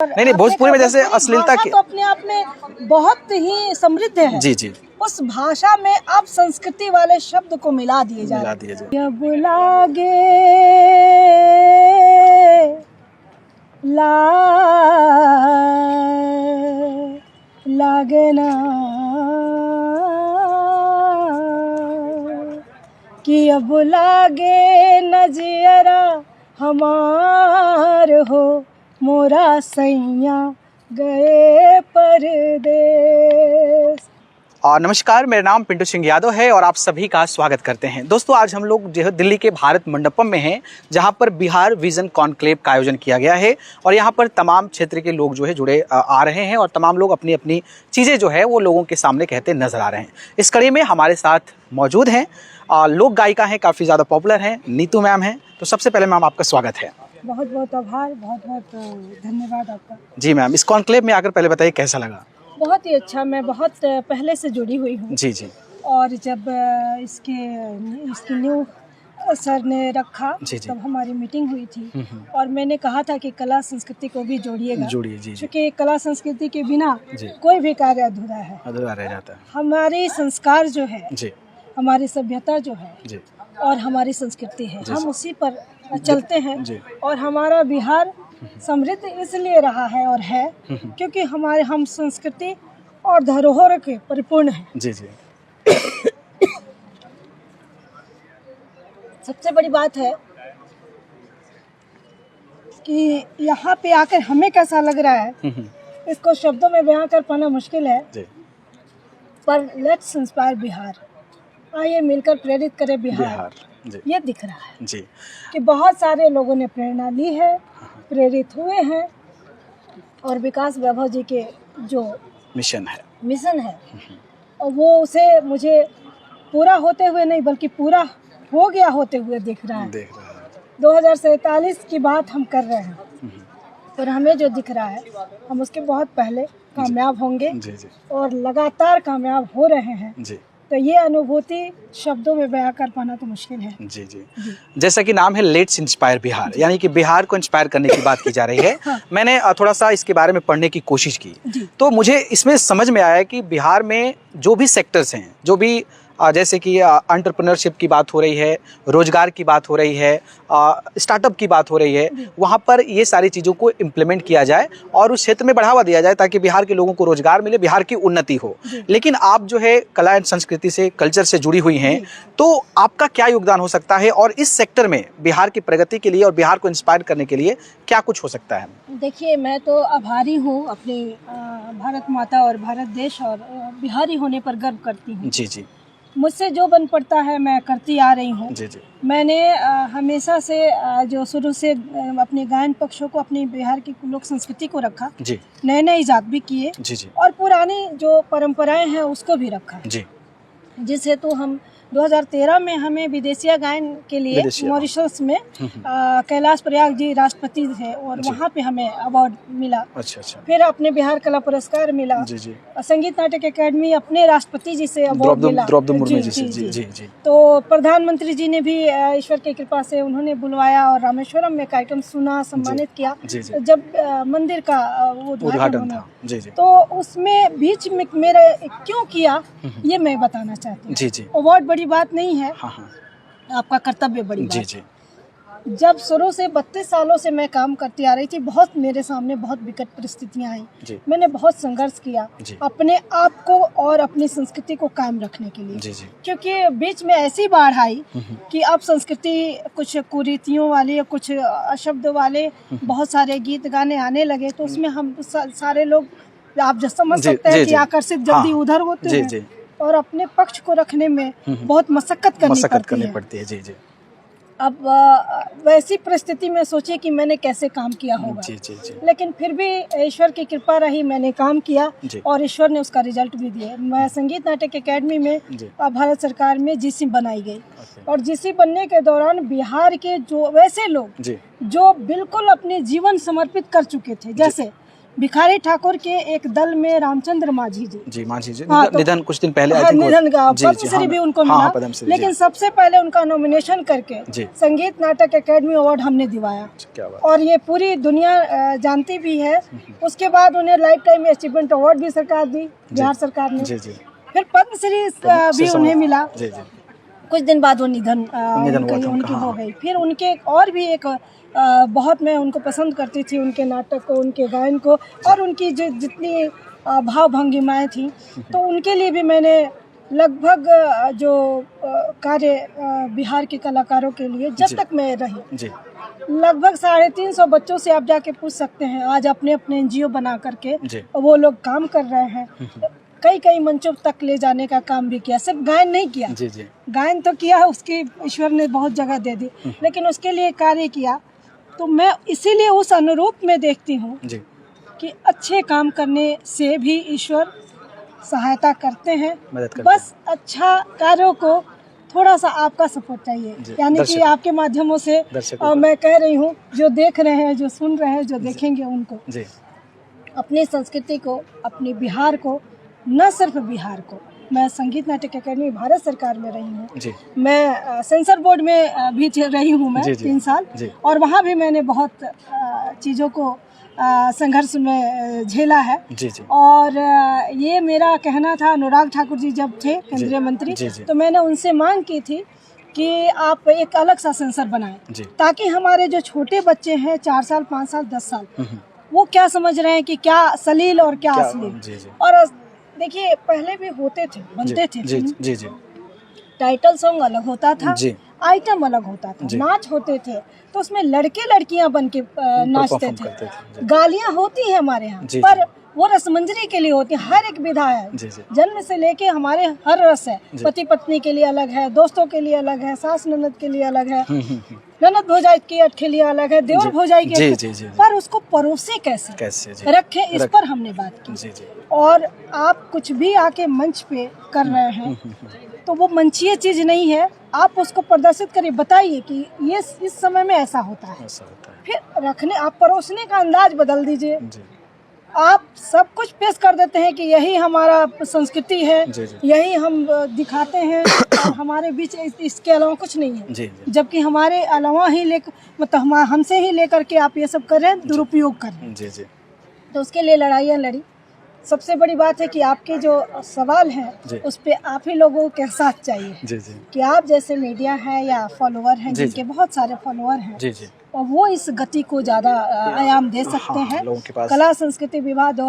नहीं नहीं, भोजपुरी में जैसे अश्लीलता की तो अपने आप में बहुत ही समृद्ध है। जी जी, उस भाषा में अब संस्कृति वाले शब्द को मिला दिए जा मिला रहे दिया जाए। हैं। अब लागना कि अब लागे नजियरा हमार हो मोरा सैया गए परदेस। नमस्कार, मेरा नाम पिंटू सिंह यादव है और आप सभी का स्वागत करते हैं। दोस्तों, आज हम लोग जो है दिल्ली के भारत मंडपम में हैं, जहां पर बिहार विजन कॉन्क्लेव का आयोजन किया गया है और यहां पर तमाम क्षेत्र के लोग जो है जुड़े आ रहे हैं और तमाम लोग अपनी अपनी चीज़ें जो है वो लोगों के सामने कहते नजर आ रहे हैं। इस कड़ी में हमारे साथ मौजूद हैं लोक गायिका हैं, काफ़ी ज़्यादा पॉपुलर हैं, नीतू मैम हैं। तो सबसे पहले मैम आपका स्वागत है। बहुत बहुत आभार, बहुत बहुत धन्यवाद आपका। जी मैम, इस कॉन्क्लेव में आकर पहले बताइए कैसा लगा? बहुत ही अच्छा, मैं बहुत पहले से जुड़ी हुई हूँ। जी जी और जब इसकी न्यू सर ने रखा जी जी। तब हमारी मीटिंग हुई थी और मैंने कहा था कि कला संस्कृति को भी जोड़िएगा, जोड़िए। जी जी, क्योंकि कला संस्कृति के बिना जी कोई भी कार्य अधूरा है, अधूरा रह जाता है। हमारी संस्कार जो है, जी हमारी सभ्यता जो है जी और हमारी संस्कृति है, जी, हम उसी पर चलते हैं। जी। और हमारा बिहार समृद्ध इसलिए रहा है और है क्योंकि हम संस्कृति और धरोहर के परिपूर्ण हैं। जी जी सबसे बड़ी बात है कि यहाँ पे आकर हमें कैसा लग रहा है, इसको शब्दों में बयां कर पाना मुश्किल है, जी। पर लेट्स इंस्पायर बिहार। आइए मिलकर प्रेरित करें बिहार। जी ये दिख रहा है जी कि बहुत सारे लोगों ने प्रेरणा ली है, प्रेरित हुए हैं और विकास वैभव जी के जो मिशन है और वो उसे मुझे पूरा होते हुए नहीं बल्कि पूरा हो गया होते हुए दिख रहा है। 2047 की बात हम कर रहे हैं और हमें जो दिख रहा है हम उसके बहुत पहले कामयाब होंगे। जी जी और लगातार कामयाब हो रहे हैं। जी तो ये अनुभूति शब्दों में बयां कर पाना तो मुश्किल है। जी जी। जैसा कि नाम है लेट्स इंस्पायर बिहार, यानी कि बिहार को इंस्पायर करने की बात की जा रही है। हाँ। मैंने थोड़ा सा इसके बारे में पढ़ने की कोशिश की तो मुझे इसमें समझ में आया कि बिहार में जो भी सेक्टर्स हैं, जो भी जैसे कि एंटरप्रेन्योरशिप की बात हो रही है, रोजगार की बात हो रही है, स्टार्टअप की बात हो रही है, वहाँ पर ये सारी चीज़ों को इम्प्लीमेंट किया जाए और उस क्षेत्र में बढ़ावा दिया जाए ताकि बिहार के लोगों को रोजगार मिले, बिहार की उन्नति हो। लेकिन आप जो है कला एंड संस्कृति से, कल्चर से जुड़ी हुई हैं, तो आपका क्या योगदान हो सकता है और इस सेक्टर में बिहार की प्रगति के लिए और बिहार को इंस्पायर करने के लिए क्या कुछ हो सकता है? देखिए, मैं तो आभारी हूँ अपनी भारत माता और भारत देश और बिहारी होने पर गर्व करती हूँ। जी जी। मुझसे जो बन पड़ता है मैं करती आ रही हूँ। जी जी। मैंने हमेशा से जो शुरू से अपने गायन पक्षों को, अपनी बिहार की लोक संस्कृति को रखा, जी। नए नए इजाद भी किए जी जी। और पुरानी जो परंपराएं हैं उसको भी रखा। जी। जिस हेतु हम 2013 में हमें विदेशिया गायन के लिए मॉरिशस में कैलाश प्रयाग जी राष्ट्रपति थे और वहाँ पे हमें अवार्ड मिला। अच्छा अच्छा। फिर अपने बिहार कला पुरस्कार मिला। जी जी। संगीत नाटक अकेडमी अपने राष्ट्रपति जी से अवार्ड मिला। द्रौपदी मुर्मू जी से। जी जी जी। तो प्रधानमंत्री जी ने भी ईश्वर की कृपा से उन्होंने बुलवाया और रामेश्वरम में कार्यक्रम सुना, सम्मानित किया। जी जी। जब मंदिर का उद्घाटन था। जी जी। तो उसमें बीच में मेरा क्यों किया ये मैं बताना चाहती हूँ। जी जी। अवार्ड बड़ी बात नहीं है। हाँ हाँ। आपका कर्तव्य बड़ी बात। जी जी। जब शुरू से 32 सालों से मैं काम करती आ रही थी, बहुत मेरे सामने बहुत विकट परिस्थितियां आई। मैंने बहुत संघर्ष किया अपने आप को और अपनी संस्कृति को कायम रखने के लिए। जी जी। क्योंकि बीच में ऐसी बाढ़ आई कि अब संस्कृति कुछ कुरीतियों वाले, कुछ अशब्द वाले बहुत सारे गीत गाने आने लगे, तो उसमें हम सारे लोग, आप जो समझ सकते हैं कि आकर्षित जल्दी उधर होते हैं और अपने पक्ष को रखने में बहुत मशक्कत करनी पड़ती है। जी जी। अब वैसी परिस्थिति में सोचिए कि मैंने कैसे काम किया होगा। जी जी जी। लेकिन फिर भी ईश्वर की कृपा रही, मैंने काम किया और ईश्वर ने उसका रिजल्ट भी दिया। मैं संगीत नाटक अकेडमी में भारत सरकार में जीसी बनाई गई और जीसी बनने के दौरान बिहार के जो वैसे लोग जो बिल्कुल अपने जीवन समर्पित कर चुके थे, जैसे भिखारी ठाकुर के एक दल में रामचंद्र माझी जी माझी जी हाँ, तो निधन कुछ दिन पहले निधन का पद्मश्री भी उनको मिला, लेकिन सबसे पहले उनका नॉमिनेशन करके संगीत नाटक एकेडमी अवार्ड हमने दिवाया, और ये पूरी दुनिया जानती भी है। उसके बाद उन्हें लाइफ टाइम अचीवमेंट अवार्ड भी सरकार दी, बिहार सरकार ने। फिर पद्मश्री भी उन्हें मिला। कुछ दिन बाद वो निधन उनकी हो गई। फिर उनके और भी एक बहुत मैं उनको पसंद करती थी, उनके नाटक को, उनके गायन को, और उनकी जो जितनी भाव भंगिमाएँ थी, तो उनके लिए भी मैंने लगभग जो कार्य बिहार के कलाकारों के लिए जब तक मैं रही, लगभग 350 बच्चों से आप जाके पूछ सकते हैं, आज अपने अपने NGO बना करके वो लोग काम कर रहे हैं। कई मंचों तक ले जाने का काम भी किया, सिर्फ गायन नहीं किया। गायन तो किया, उसकी ईश्वर ने बहुत जगह दे दी, लेकिन उसके लिए कार्य किया। तो मैं इसीलिए उस अनुरूप में देखती हूँ कि अच्छे काम करने से भी ईश्वर सहायता करते हैं, बस अच्छा कार्यों को थोड़ा सा आपका सपोर्ट चाहिए, यानी कि आपके माध्यमों से मैं कह रही हूँ, जो देख रहे हैं, जो सुन रहे हैं, जो देखेंगे, उनको अपनी संस्कृति को, अपनी बिहार को, न सिर्फ बिहार को, मैं संगीत नाटक अकेडमी भारत सरकार में रही हूँ, मैं सेंसर बोर्ड में भी रही हूँ मैं 3 साल, और वहाँ भी मैंने बहुत चीज़ों को संघर्ष में झेला है। और ये मेरा कहना था, अनुराग ठाकुर जी जब थे केंद्रीय मंत्री, तो मैंने उनसे मांग की थी कि आप एक अलग सा सेंसर बनाएं, ताकि हमारे जो छोटे बच्चे हैं 4 साल, 5 साल, 10 साल, वो क्या समझ रहे हैं कि क्या सलील और क्या अश्लील। और देखिए, पहले भी होते थे, बनते थे, टाइटल सॉन्ग अलग होता था, आइटम अलग होता था, नाच होते थे, तो उसमें लड़के लड़कियां बन के नाचते थे। गालियां होती है हमारे यहाँ, पर वो रसमंजरी के लिए होती है। हर एक विधा है, जन्म से लेके हमारे हर रस है। पति पत्नी के लिए अलग है, दोस्तों के लिए अलग है, सास ननद के लिए अलग है, ननद भौजाई के लिए अलग है, देवर भौजाई के, पर उसको परोसे कैसे रखे, इस पर हमने बात की। और आप कुछ भी आके मंच पे कर रहे हैं, तो वो मंचीय चीज नहीं है, आप उसको प्रदर्शित करिए, बताइए कि ये इस समय में ऐसा होता है। फिर रखने, आप परोसने का अंदाज बदल दीजिए। आप सब कुछ पेश कर देते हैं कि यही हमारा संस्कृति है, यही हम दिखाते हैं, और हमारे बीच इसके अलावा कुछ नहीं है। जबकि हमारे अलावा ही मतलब हमसे ही लेकर के आप ये सब कर रहे हैं, दुरुपयोग कर रहे हैं। तो उसके लिए लड़ाइयाँ लड़ी। सबसे बड़ी बात है कि आपके जो सवाल हैं, उस पे आप ही लोगों के साथ चाहिए कि आप जैसे मीडिया है या फॉलोअर हैं, जिनके बहुत सारे फॉलोअर हैं, और वो इस गति को ज़्यादा आयाम दे सकते हैं। कला संस्कृति विभाग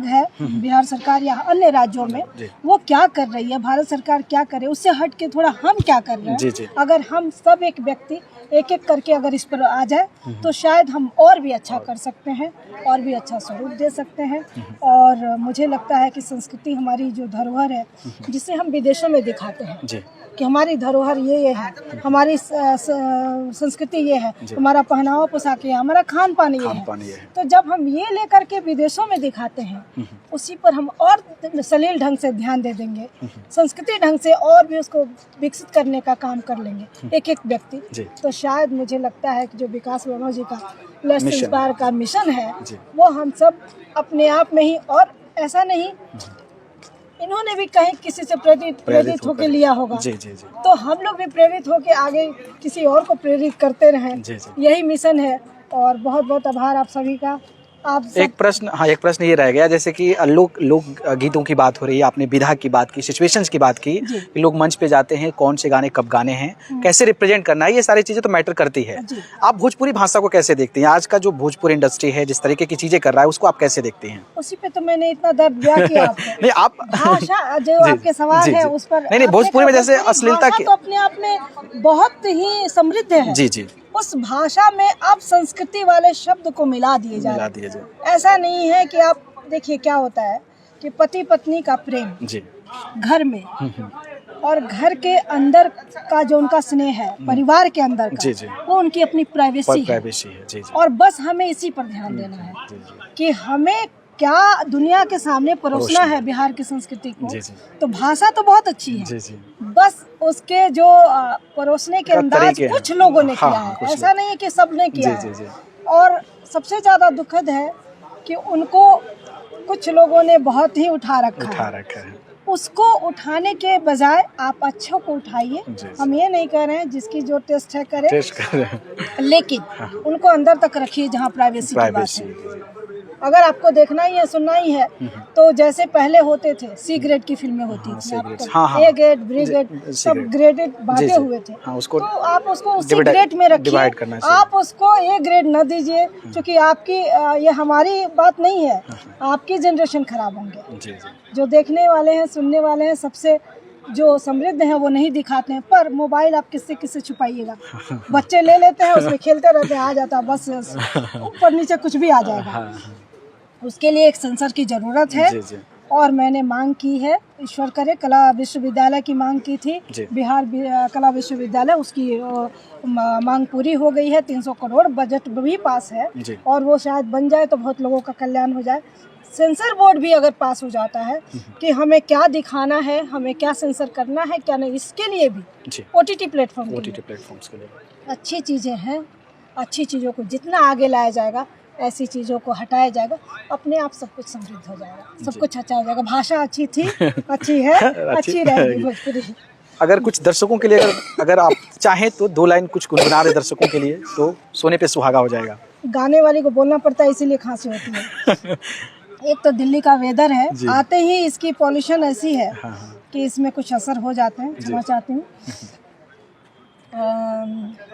है बिहार सरकार या अन्य राज्यों में, वो क्या कर रही है, भारत सरकार क्या करे, उससे हट के थोड़ा हम क्या कर रहे हैं। अगर हम सब एक व्यक्ति एक एक करके अगर इस पर आ जाए, तो शायद हम और भी अच्छा कर सकते हैं, और भी अच्छा स्वरूप दे सकते हैं। और मुझे लगता है कि संस्कृति हमारी जो धरोहर है, जिसे हम विदेशों में दिखाते हैं कि हमारी धरोहर ये है, हमारी संस्कृति ये है, हमारा पहनावा पोशाक ये है, हमारा खान पान ये है। तो जब हम ये लेकर के विदेशों में दिखाते हैं, उसी पर हम और सलील ढंग से ध्यान दे देंगे, संस्कृति ढंग से और भी उसको विकसित करने का काम कर लेंगे एक एक व्यक्ति, तो शायद मुझे लगता है कि जो विकास वर्मा जी का लेट्स इंस्पायर का मिशन है, वो हम सब अपने आप में ही, और ऐसा नहीं इन्होंने भी कहीं किसी से प्रेरित होकर लिया होगा, तो हम लोग भी प्रेरित होकर आगे किसी और को प्रेरित करते रहें, यही मिशन है। और बहुत बहुत आभार आप सभी का। एक प्रश्न ये रह गया, जैसे कि लोक गीतों की बात हो रही है, आपने विधा की बात की, सिचुएशंस की बात की कि लोग मंच पे जाते हैं, कौन से गाने कब गाने हैं, कैसे रिप्रेजेंट करना है, ये सारी चीजें तो मैटर करती है। आप भोजपुरी भाषा को कैसे देखते हैं? आज का जो भोजपुरी इंडस्ट्री है, जिस तरीके की चीजें कर रहा है, उसको आप कैसे देखते हैं? उसी पे तो मैंने इतना दर्द दिया कि नहीं, आप भाषा जो आपके सवाल है उस पर नहीं, भोजपुरी में जैसे अश्लीलता की तो अपने आप में बहुत ही समृद्ध है। जी, उस भाषा में आप संस्कृति वाले शब्द को मिला दिए जा रहे हैं। ऐसा नहीं है कि आप देखिए क्या होता है कि पति पत्नी का प्रेम घर में, और घर के अंदर का जो उनका स्नेह है, परिवार के अंदर का, वो उनकी अपनी प्राइवेसी है। और बस हमें इसी पर ध्यान देना है कि हमें क्या दुनिया के सामने परोसना है बिहार की संस्कृति को। तो भाषा तो बहुत अच्छी है, बस उसके जो परोसने के अंदाज कुछ लोगों ने किया है, ऐसा नहीं है कि सब ने किया है। और सबसे ज्यादा दुखद है कि उनको कुछ लोगों ने बहुत ही उठा रखा है। उसको उठाने के बजाय आप अच्छों को उठाइए। हम ये नहीं कह रहे हैं जिसकी जो टेस्ट है करे, लेकिन उनको अंदर तक रखिए जहाँ प्राइवेसी की बात है। अगर आपको देखना ही है, सुनना ही है, तो जैसे पहले होते थे सी ग्रेड की फिल्में होती थी, ए ग्रेड, बी ग्रेड, सब ग्रेडेड बांटे हुए थे। तो आप उसको उसी ग्रेड में रखिए, आप उसको ए ग्रेड न दीजिए, क्योंकि आपकी ये हमारी बात नहीं है, आपकी जनरेशन खराब होंगे। जो देखने वाले हैं, सुनने वाले हैं, सबसे जो समृद्ध हैं वो नहीं दिखाते हैं, पर मोबाइल आप किससे किससे छुपाइएगा। बच्चे ले लेते हैं, उसमें खेलते रहते हैं, आ जाता है बस, ऊपर नीचे कुछ भी आ जाएगा। उसके लिए एक सेंसर की ज़रूरत है। और मैंने मांग की है, ईश्वर करे, कला विश्वविद्यालय की मांग की थी, बिहार कला विश्वविद्यालय, उसकी मांग पूरी हो गई है। 300 करोड़ बजट भी पास है, और वो शायद बन जाए तो बहुत लोगों का कल्याण हो जाए। सेंसर बोर्ड भी अगर पास हो जाता है कि हमें क्या दिखाना है, हमें क्या सेंसर करना है, क्या नहीं, इसके लिए भी OTT प्लेटफॉर्म्स के लिए अच्छी चीज़ें हैं। अच्छी चीज़ों को जितना आगे लाया जाएगा, ऐसी चीज़ों को हटाया जाएगा, अपने आप सब कुछ समृद्ध हो जाएगा, सब कुछ अच्छा हो जाएगा। भाषा अच्छी थी, अच्छी है, अच्छी रहेगी भोजपुरी। अगर कुछ दर्शकों के लिए अगर आप चाहें तो 2 लाइन कुछ गुनगुना रहे दर्शकों के लिए, तो सोने पे सुहागा हो जाएगा। गाने वाली को बोलना पड़ता है, इसीलिए खांसी होती है। एक तो दिल्ली का वेदर है, आते ही इसकी पॉल्यूशन ऐसी है कि इसमें कुछ असर हो जाते हैं। क्षमा चाहती हूँ।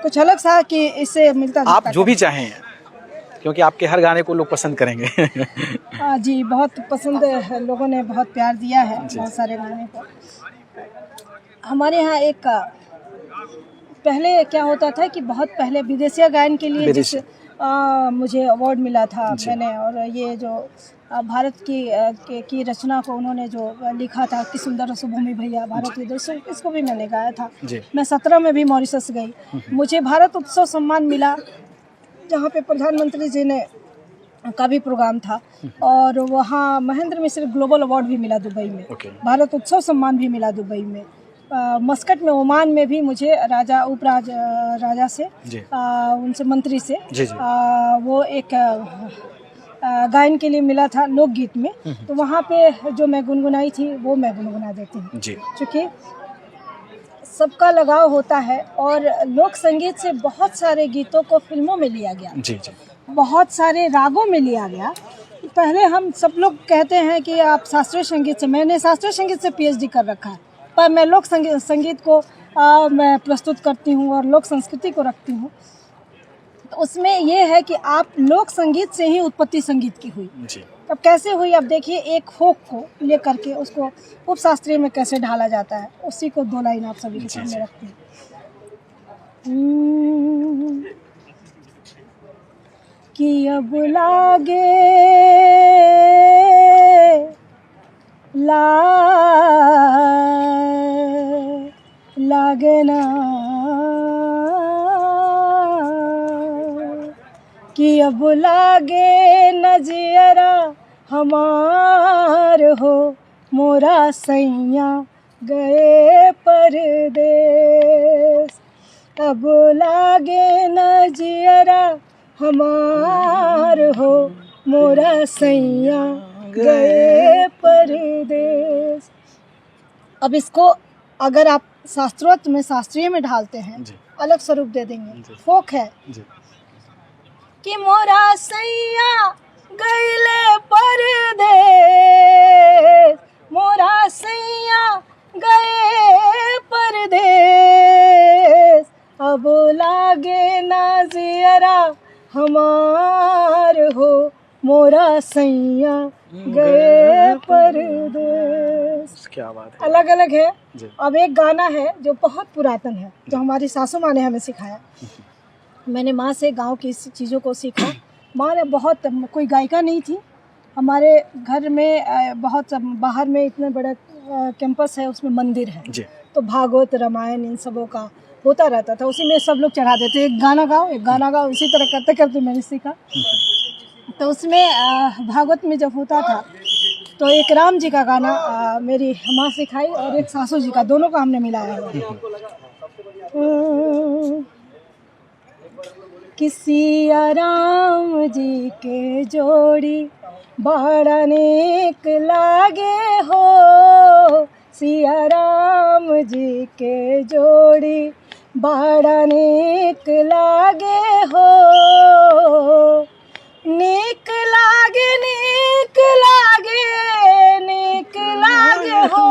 कुछ अलग सा कि इससे मिलता आप जो भी चाहें, क्योंकि आपके हर गाने को लोग पसंद करेंगे। जी, बहुत पसंद है, लोगों ने बहुत प्यार दिया है बहुत सारे गाने को। हमारे यहाँ एक पहले क्या होता था कि बहुत पहले विदेशी गायन के लिए जिस मुझे अवार्ड मिला था मैंने, और ये जो भारत की रचना को उन्होंने जो लिखा था कि सुंदर सुभूमि भैया भारत विदुषी, इसको भी मैंने गाया था। मैं 17 में भी मॉरिशस गई, मुझे भारत उत्सव सम्मान मिला, जहाँ पे प्रधानमंत्री जी ने का भी प्रोग्राम था, और वहाँ महेंद्र मिश्र ग्लोबल अवार्ड भी मिला दुबई में। भारत उत्सव सम्मान भी मिला दुबई में। मस्कट में, ओमान में भी मुझे राजा से उनसे मंत्री से वो एक गायन के लिए मिला था, लोकगीत में। तो वहाँ पे जो मैं गुनगुनाई थी वो मैं गुनगुना देती हूँ, क्योंकि सबका लगाव होता है। और लोक संगीत से बहुत सारे गीतों को फिल्मों में लिया गया, बहुत सारे रागों में लिया गया। पहले हम सब लोग कहते हैं कि आप शास्त्रीय संगीत से, मैंने शास्त्रीय संगीत से PhD कर रखा है, पर मैं लोक संगीत को मैं प्रस्तुत करती हूँ और लोक संस्कृति को रखती हूँ। तो उसमें ये है कि आप लोक संगीत से ही उत्पत्ति संगीत की हुई। अब कैसे हुई, अब देखिए, एक फोक को लेकर के उसको उपशास्त्रीय में कैसे ढाला जाता है, उसी को 2 लाइन आप सभी के सामने रखती हूँ। कि अब लागना कि अब लागे नजियरा हमार हो, मोरा सैया गए परदेस। अब लागे नजियरा हमार हो, मोरा सैया गए परदेस। अब इसको अगर आप शास्त्रीय में ढालते हैं, अलग स्वरूप दे देंगे। फोक है कि मोरा सैया गईले परदेस, मोरा सैया गए परदेस। अब लागे नाजियरा हमार हो, मोरा सैया गए परदेस। क्या बात है, अलग अलग है। अब एक गाना है जो बहुत पुरातन है, जो हमारी सासू माँ ने हमें सिखाया। मैंने माँ से गांव की चीज़ों को सीखा। माँ ने बहुत, कोई गायिका नहीं थी हमारे घर में, बहुत बाहर में इतना बड़ा कैंपस है, उसमें मंदिर है, तो भागवत रामायण इन सबों का होता रहता था, उसी में सब लोग चढ़ा देते, एक गाना गाओ एक गाना गाओ, उसी तरह करते करते मैंने सीखा। तो उसमें भागवत में जब होता था तो एक राम जी का गाना मेरी माँ सिखाई, और एक सासू जी का, दोनों का हमने मिलाया हुआ कि सिया राम जी के जोड़ी बड़ा नेक लागे हो, सिया राम जी के जोड़ी बड़ा नेक लागे हो, नेक लागे नेक लागे नेक लागे हो,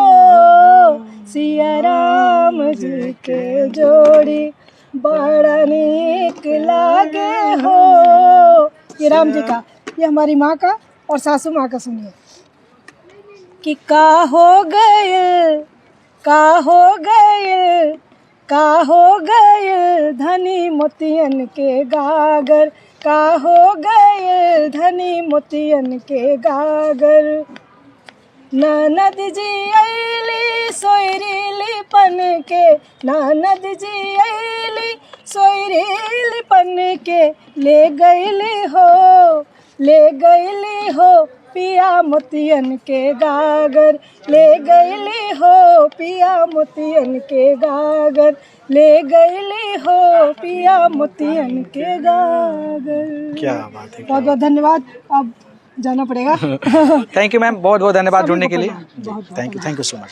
सिया राम जी के जोड़ी बड़ा नेक लागे हो। ये राम जी का, ये हमारी माँ का और सासू माँ का सुनिए कि का हो गए का हो गए का हो गए धनी मोतियन के गागर, का हो गए धनी मोतियन के गागर, ननद जी अली सोयरीली पन के, ननद जी अली सोयरीली पन के, ले गईली हो पिया मोतियन के गागर, ले गईली हो पिया मोतियन के गागर, ले गईली हो पिया मोतियन के गागर। क्या बात है, बहुत बहुत धन्यवाद। अब जाना पड़ेगा। थैंक यू मैम, बहुत बहुत धन्यवाद जुड़ने के लिए। बहुत थैंक यू सो मच।